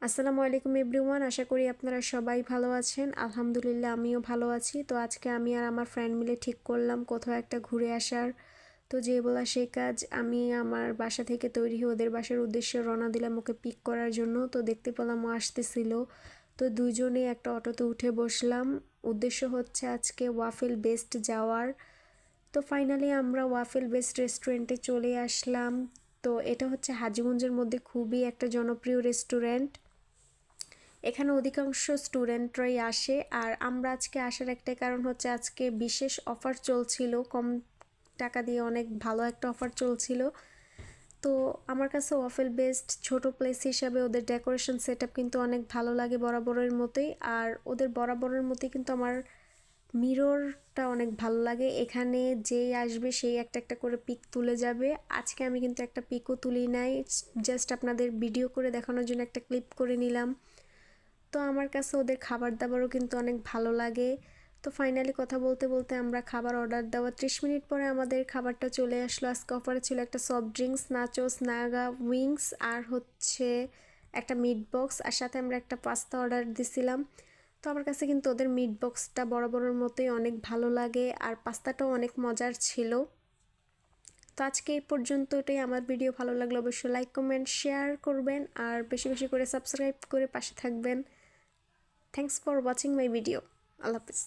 আসসালামু আলাইকুম এভরিওয়ান, আশা করি আপনারা সবাই ভালো আছেন। আলহামদুলিল্লাহ আমিও ভালো আছি। তো আজকে আমি আর আমার ফ্রেন্ড মিলে ঠিক করলাম কোথাও একটা ঘুরে আসার। তো যে বলা সেই কাজ, আমি আমার বাসা থেকে তৈরি হয়ে ওদের বাসার উদ্দেশ্যে রওনা দিলাম ওকে পিক করার জন্য। তো দেখতে পেলাম ও আসতেছিল। তো দুইজনে একটা অটোতে উঠে বসলাম। উদ্দেশ্য হচ্ছে আজকে ওয়াফেল বেস্ট যাওয়ার। তো ফাইনালি আমরা ওয়াফেল বেস্ট রেস্টুরেন্টে চলে আসলাম। তো এটা হচ্ছে হাজীগঞ্জের মধ্যে খুবই একটা জনপ্রিয় রেস্টুরেন্ট। এখানে অধিকাংশ স্টুডেন্টরাই আসে। আর আমরা আজকে আসার একটাই কারণ হচ্ছে আজকে বিশেষ অফার চলছিল, কম টাকা দিয়ে অনেক ভালো একটা অফার চলছিল। তো আমার কাছে ওয়াফেল বেস্ট ছোট প্লেস হিসাবে ওদের ডেকোরেশন সেটআপ কিন্তু অনেক ভালো লাগে বরাবরের মতোই। আর ওদের বরাবরের মতোই কিন্তু আমার মিররটা অনেক ভালো লাগে। এখানে যেই আসবে সেই একটা একটা করে পিক তুলে যাবে। আজকে আমি কিন্তু একটা পিকও তুলি নাই, জাস্ট আপনাদের ভিডিও করে দেখানোর জন্য একটা ক্লিপ করে নিলাম। তো আমার কাছে ওদের খাবার দাবারও কিন্তু অনেক ভালো লাগে। তো ফাইনালি কথা বলতে বলতে আমরা খাবার অর্ডার দেওয়া 30 মিনিট পরে আমাদের খাবারটা চলে আসলো। আজকে অফারে ছিল একটা soft drinks, nachos, Naga wings আর হচ্ছে একটা মিট বক্স, আর সাথে আমরা একটা পাস্তা অর্ডার দিছিলাম। তো আমার কাছে কিন্তু ওদের মিট বক্সটা বরাবরের মতোই অনেক ভালো লাগে, আর পাস্তাটাও অনেক মজার ছিল। তো আজকে এই পর্যন্ত, এটাই আমার ভিডিও। ভালো লাগলে অবশ্যই লাইক কমেন্ট শেয়ার করবেন, আর বেশি বেশি করে সাবস্ক্রাইব করে পাশে থাকবেন। Thanks for watching my video. Allah Hafiz.